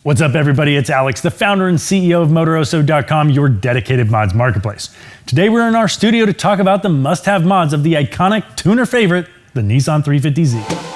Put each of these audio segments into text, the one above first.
What's up, everybody? It's Alex, the founder and CEO of Motoroso.com, your dedicated mods marketplace. Today we're in our studio to talk about the must-have mods of the iconic tuner favorite, the Nissan 350Z.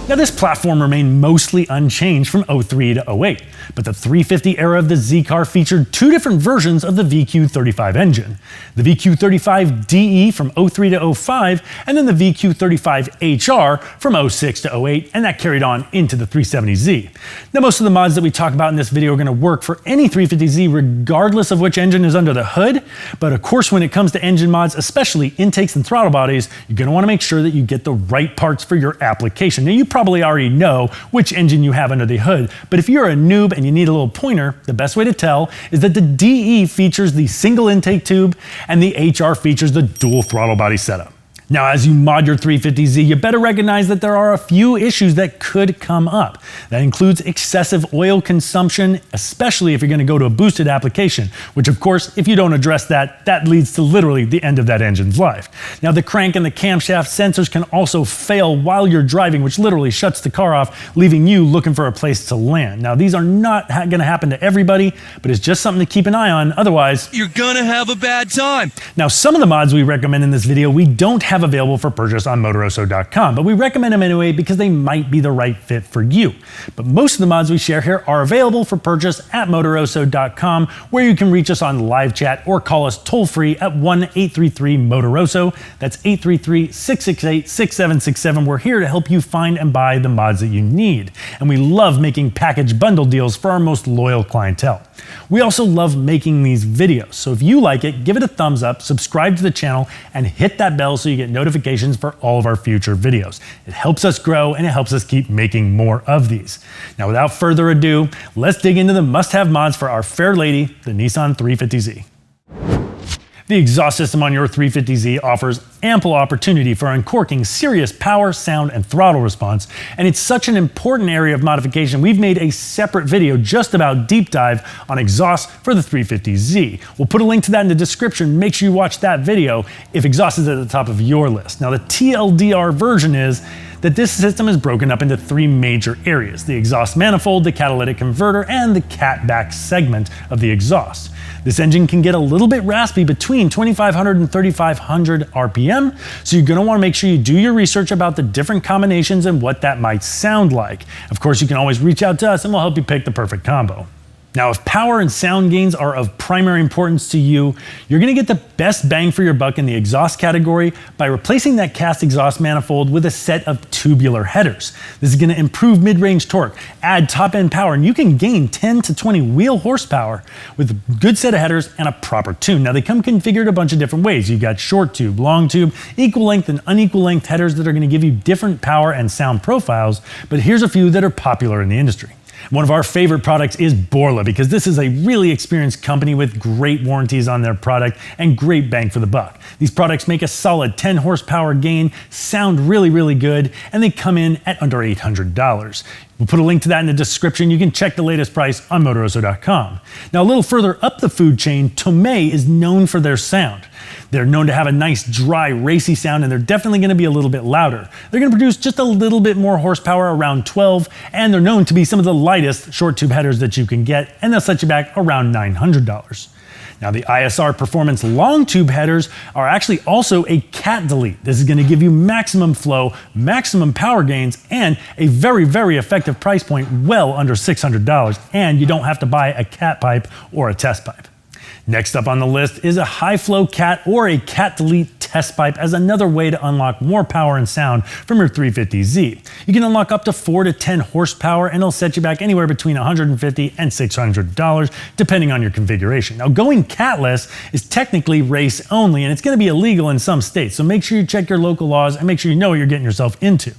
Now, this platform remained mostly unchanged from 03 to 08, but the 350 era of the Z car featured two different versions of the VQ35 engine. The VQ35DE from 03 to 05, and then the VQ35HR from 06 to 08, and that carried on into the 370Z. Now, most of the mods that we talk about in this video are going to work for any 350Z regardless of which engine is under the hood, but of course when it comes to engine mods, especially intakes and throttle bodies, you're going to want to make sure that you get the right parts for your application. Now, you probably already know which engine you have under the hood, but if you're a noob and you need a little pointer, the best way to tell is that the DE features the single intake tube and the HR features the dual throttle body setup. Now, as you mod your 350Z, you better recognize that there are a few issues that could come up. That includes excessive oil consumption, especially if you're going to go to a boosted application, which of course, if you don't address that, that leads to literally the end of that engine's life. Now, the crank and the camshaft sensors can also fail while you're driving, which literally shuts the car off, leaving you looking for a place to land. Now, these are not going to happen to everybody, but it's just something to keep an eye on. Otherwise, you're gonna have a bad time. Now, some of the mods we recommend in this video, we don't have available for purchase on Motoroso.com, but we recommend them anyway because they might be the right fit for you. But most of the mods we share here are available for purchase at Motoroso.com, where you can reach us on live chat or call us toll-free at 1-833-MOTOROSO. That's 833-668-6767. We're here to help you find and buy the mods that you need. And we love making package bundle deals for our most loyal clientele. We also love making these videos, so if you like it, give it a thumbs up, subscribe to the channel, and hit that bell so you get notifications for all of our future videos. It helps us grow and it helps us keep making more of these. Now, without further ado, let's dig into the must-have mods for our Fairlady, the Nissan 350Z. The exhaust system on your 350Z offers ample opportunity for uncorking serious power, sound, and throttle response, and it's such an important area of modification, we've made a separate video just about deep dive on exhaust for the 350Z. We'll put a link to that in the description. Make sure you watch that video if exhaust is at the top of your list. Now, the TLDR version is that this system is broken up into three major areas: the exhaust manifold, the catalytic converter, and the catback segment of the exhaust. This engine can get a little bit raspy between 2500 and 3500 RPM, so you're going to want to make sure you do your research about the different combinations and what that might sound like. Of course, you can always reach out to us and we'll help you pick the perfect combo. Now, if power and sound gains are of primary importance to you, you're going to get the best bang for your buck in the exhaust category by replacing that cast exhaust manifold with a set of tubular headers. This is going to improve mid-range torque, add top-end power, and you can gain 10 to 20 wheel horsepower with a good set of headers and a proper tune. Now, they come configured a bunch of different ways. You've got short tube, long tube, equal length and unequal length headers that are going to give you different power and sound profiles, but here's a few that are popular in the industry. One of our favorite products is Borla, because this is a really experienced company with great warranties on their product and great bang for the buck. These products make a solid 10 horsepower gain, sound really, really good, and they come in at under $800. We'll put a link to that in the description. You can check the latest price on Motoroso.com. Now, a little further up the food chain, Tomei is known for their sound. They're known to have a nice, dry, racy sound, and they're definitely going to be a little bit louder. They're going to produce just a little bit more horsepower, around 12, and they're known to be some of the lightest short tube headers that you can get, and they'll set you back around $900. Now, the ISR Performance long tube headers are actually also a cat delete. This is going to give you maximum flow, maximum power gains, and a very, very effective price point, well under $600, and you don't have to buy a cat pipe or a test pipe. Next up on the list is a high flow cat or a cat delete test pipe as another way to unlock more power and sound from your 350Z. You can unlock up to 4 to 10 horsepower and it'll set you back anywhere between $150 and $600 depending on your configuration. Now, going catless is technically race only and it's going to be illegal in some states, so make sure you check your local laws and make sure you know what you're getting yourself into.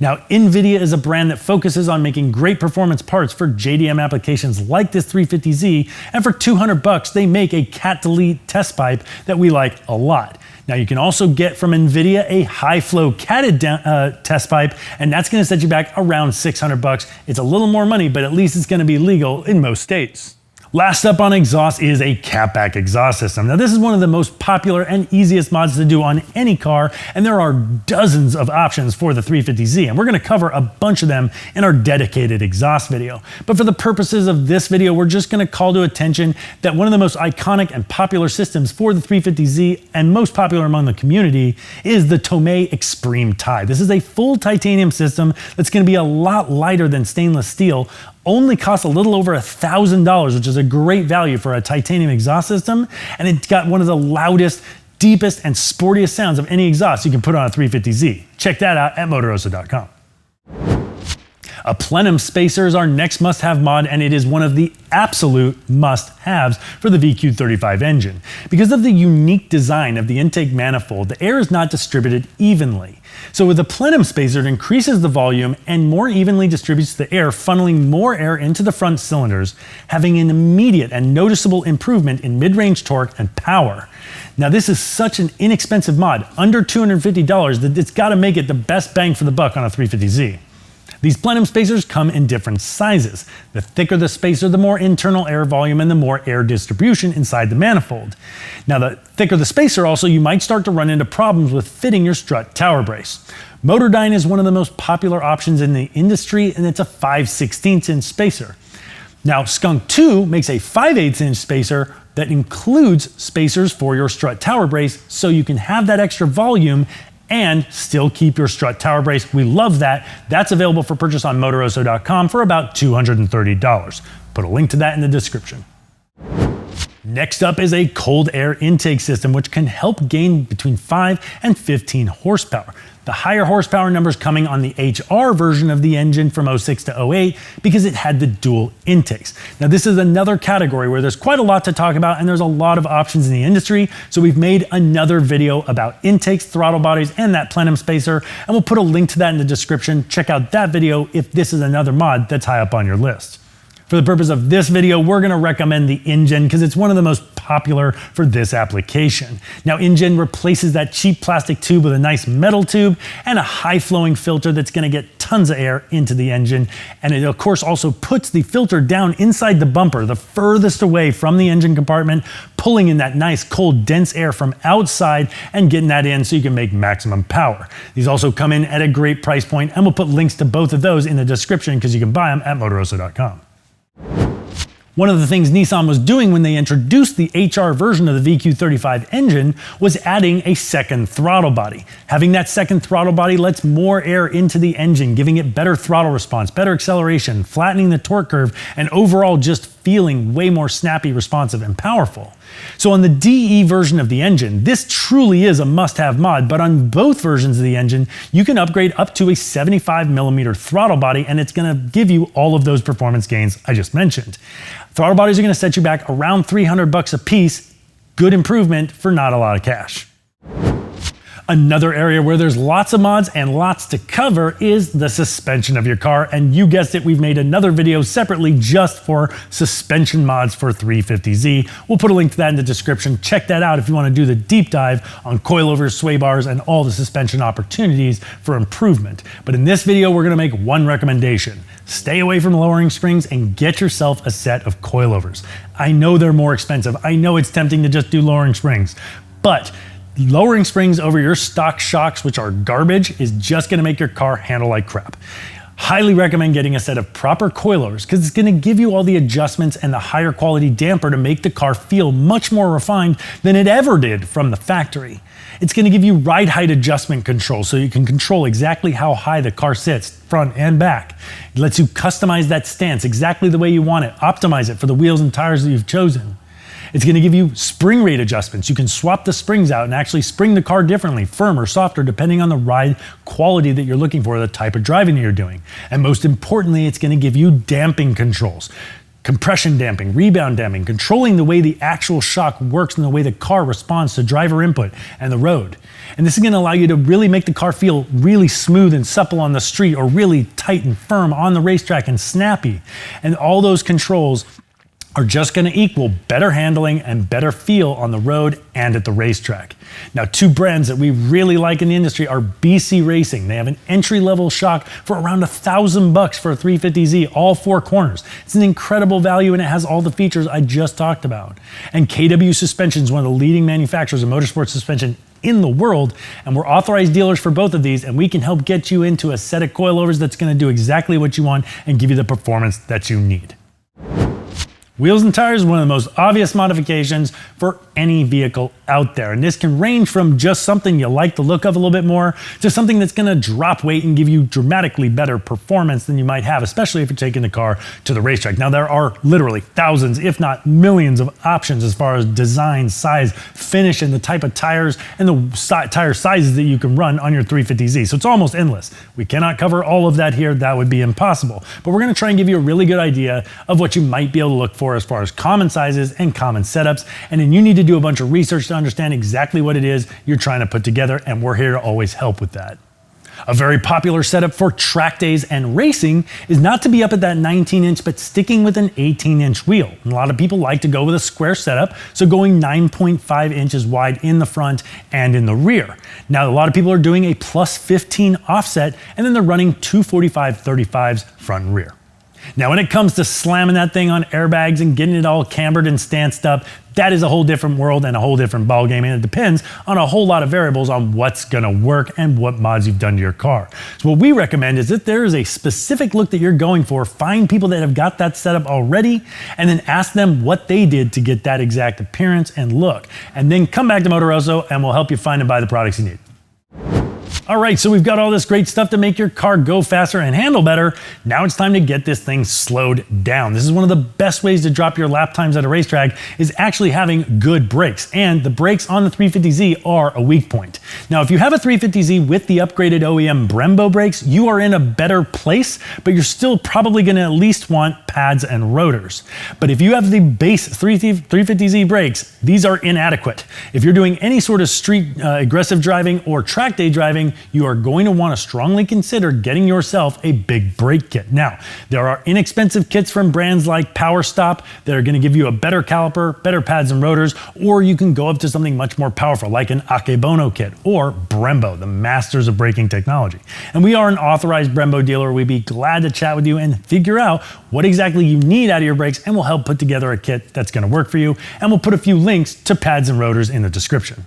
Now, NVIDIA is a brand that focuses on making great performance parts for JDM applications like this 350Z, and for $200 they make a cat delete test pipe that we like a lot. Now, you can also get from NVIDIA a high flow catted test pipe, and that's going to set you back around $600. It's a little more money, but at least it's going to be legal in most states. Last up on exhaust is a catback exhaust system. Now this is one of the most popular and easiest mods to do on any car, and there are dozens of options for the 350Z, and we're going to cover a bunch of them in our dedicated exhaust video. But for the purposes of this video, we're just going to call to attention that one of the most iconic and popular systems for the 350Z, and most popular among the community, is the Tomei Extreme Tie. This is a full titanium system that's going to be a lot lighter than stainless steel, only costs a little over $1,000, which is a great value for a titanium exhaust system, and it's got one of the loudest, deepest, and sportiest sounds of any exhaust you can put on a 350Z. Check that out at Motoroso.com. A plenum spacer is our next must-have mod, and it is one of the absolute must-haves for the VQ35 engine. Because of the unique design of the intake manifold, the air is not distributed evenly. So with a plenum spacer, it increases the volume and more evenly distributes the air, funneling more air into the front cylinders, having an immediate and noticeable improvement in mid-range torque and power. Now this is such an inexpensive mod, under $250, that it's got to make it the best bang for the buck on a 350Z. These plenum spacers come in different sizes. The thicker the spacer, the more internal air volume and the more air distribution inside the manifold. Now the thicker the spacer also, you might start to run into problems with fitting your strut tower brace. Motordyne is one of the most popular options in the industry, and it's a 5/16 inch spacer. Now Skunk 2 makes a 5/8 inch spacer that includes spacers for your strut tower brace, so you can have that extra volume and still keep your strut tower brace. We love that. That's available for purchase on Motoroso.com for about $230. Put a link to that in the description. Next up is a cold air intake system, which can help gain between 5 and 15 horsepower. The higher horsepower numbers coming on the HR version of the engine from 06 to 08 because it had the dual intakes. Now this is another category where there's quite a lot to talk about, and there's a lot of options in the industry. So we've made another video about intakes, throttle bodies, and that plenum spacer, and we'll put a link to that in the description. Check out that video if this is another mod that's high up on your list. For the purpose of this video, we're going to recommend the InGen because it's one of the most popular for this application. Now InGen replaces that cheap plastic tube with a nice metal tube and a high flowing filter that's going to get tons of air into the engine. And it of course also puts the filter down inside the bumper, the furthest away from the engine compartment, pulling in that nice cold dense air from outside and getting that in so you can make maximum power. These also come in at a great price point, and we'll put links to both of those in the description because you can buy them at Motoroso.com. One of the things Nissan was doing when they introduced the HR version of the VQ35 engine was adding a second throttle body. Having that second throttle body lets more air into the engine, giving it better throttle response, better acceleration, flattening the torque curve, and overall just feeling way more snappy, responsive, and powerful. So on the DE version of the engine, this truly is a must-have mod, but on both versions of the engine, you can upgrade up to a 75mm throttle body, and it's going to give you all of those performance gains I just mentioned. Throttle bodies are going to set you back around $300 a piece. Good improvement for not a lot of cash. Another area where there's lots of mods and lots to cover is the suspension of your car, and you guessed it, we've made another video separately just for suspension mods for 350Z. We'll put a link to that in the description. Check that out if you want to do the deep dive on coilovers, sway bars, and all the suspension opportunities for improvement. But in this video, we're going to make one recommendation. Stay away from lowering springs and get yourself a set of coilovers. I know they're more expensive. I know it's tempting to just do lowering springs, but lowering springs over your stock shocks, which are garbage, is just going to make your car handle like crap. Highly recommend getting a set of proper coilovers because it's going to give you all the adjustments and the higher quality damper to make the car feel much more refined than it ever did from the factory. It's going to give you ride height adjustment control so you can control exactly how high the car sits, front and back. It lets you customize that stance exactly the way you want it, optimize it for the wheels and tires that you've chosen. It's going to give you spring rate adjustments. You can swap the springs out and actually spring the car differently, firmer, softer, depending on the ride quality that you're looking for, the type of driving that you're doing. And most importantly, it's going to give you damping controls. Compression damping, rebound damping, controlling the way the actual shock works and the way the car responds to driver input and the road. And this is going to allow you to really make the car feel really smooth and supple on the street, or really tight and firm on the racetrack and snappy. And all those controls are just going to equal better handling and better feel on the road and at the racetrack. Now, two brands that we really like in the industry are BC Racing. They have an entry-level shock for around $1,000 for a 350Z, all four corners. It's an incredible value and it has all the features I just talked about. And KW Suspension is one of the leading manufacturers of motorsport suspension in the world, and we're authorized dealers for both of these, and we can help get you into a set of coilovers that's going to do exactly what you want and give you the performance that you need. Wheels and tires is one of the most obvious modifications for any vehicle out there. And this can range from just something you like the look of a little bit more to something that's going to drop weight and give you dramatically better performance than you might have, especially if you're taking the car to the racetrack. Now, there are literally thousands, if not millions of options as far as design, size, finish, and the type of tires and the tire sizes that you can run on your 350Z. So it's almost endless. We cannot cover all of that here. That would be impossible. But we're going to try and give you a really good idea of what you might be able to look for as far as common sizes and common setups. And then you need to do a bunch of research to understand exactly what it is you're trying to put together, and we're here to always help with that. A very popular setup for track days and racing is not to be up at that 19-inch, but sticking with an 18-inch wheel. And a lot of people like to go with a square setup, so going 9.5 inches wide in the front and in the rear. Now, a lot of people are doing a +15 offset, and then they're running two 45/35s front and rear. Now, when it comes to slamming that thing on airbags and getting it all cambered and stanced up, that is a whole different world and a whole different ballgame, and it depends on a whole lot of variables on what's going to work and what mods you've done to your car. So what we recommend is if there is a specific look that you're going for, find people that have got that setup already and then ask them what they did to get that exact appearance and look. And then come back to Motoroso and we'll help you find and buy the products you need. All right, so we've got all this great stuff to make your car go faster and handle better. Now it's time to get this thing slowed down. This is one of the best ways to drop your lap times at a racetrack is actually having good brakes. And the brakes on the 350Z are a weak point. Now, if you have a 350Z with the upgraded OEM Brembo brakes, you are in a better place, but you're still probably gonna at least want pads and rotors. But if you have the base 350Z brakes, these are inadequate. If you're doing any sort of street aggressive driving or track day driving, you are going to want to strongly consider getting yourself a big brake kit. Now, there are inexpensive kits from brands like Power Stop that are going to give you a better caliper, better pads and rotors, or you can go up to something much more powerful like an Akebono kit or Brembo, the masters of braking technology. And we are an authorized Brembo dealer. We'd be glad to chat with you and figure out what exactly you need out of your brakes, and we'll help put together a kit that's going to work for you. And we'll put a few links to pads and rotors in the description.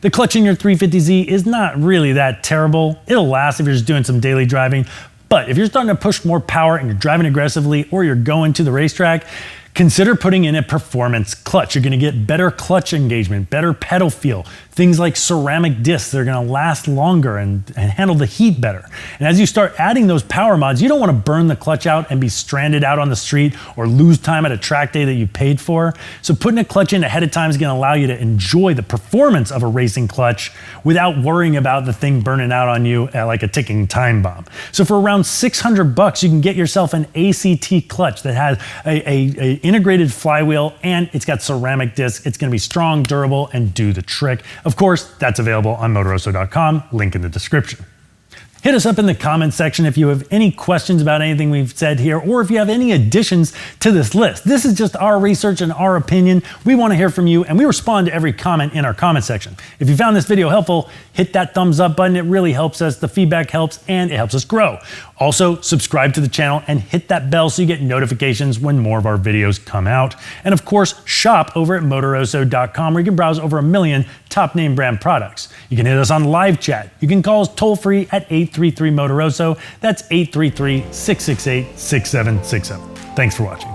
The clutch in your 350Z is not really that terrible. It'll last if you're just doing some daily driving, but if you're starting to push more power and you're driving aggressively or you're going to the racetrack, consider putting in a performance clutch. You're gonna get better clutch engagement, better pedal feel, things like ceramic discs that are gonna last longer and handle the heat better. And as you start adding those power mods, you don't wanna burn the clutch out and be stranded out on the street or lose time at a track day that you paid for. So putting a clutch in ahead of time is gonna allow you to enjoy the performance of a racing clutch without worrying about the thing burning out on you like a ticking time bomb. So for around $600, you can get yourself an ACT clutch that has a integrated flywheel, and it's got ceramic discs. It's going to be strong, durable, and do the trick. Of course, that's available on Motoroso.com, link in the description. Hit us up in the comments section if you have any questions about anything we've said here, or if you have any additions to this list. This is just our research and our opinion. We want to hear from you, and we respond to every comment in our comment section. If you found this video helpful, hit that thumbs up button. It really helps us. The feedback helps, and it helps us grow. Also, subscribe to the channel and hit that bell so you get notifications when more of our videos come out. And of course, shop over at Motoroso.com where you can browse over 1 million top name brand products. You can hit us on live chat. You can call us toll free at 833-MOTOROSO. That's 833-668-6767. Thanks for watching.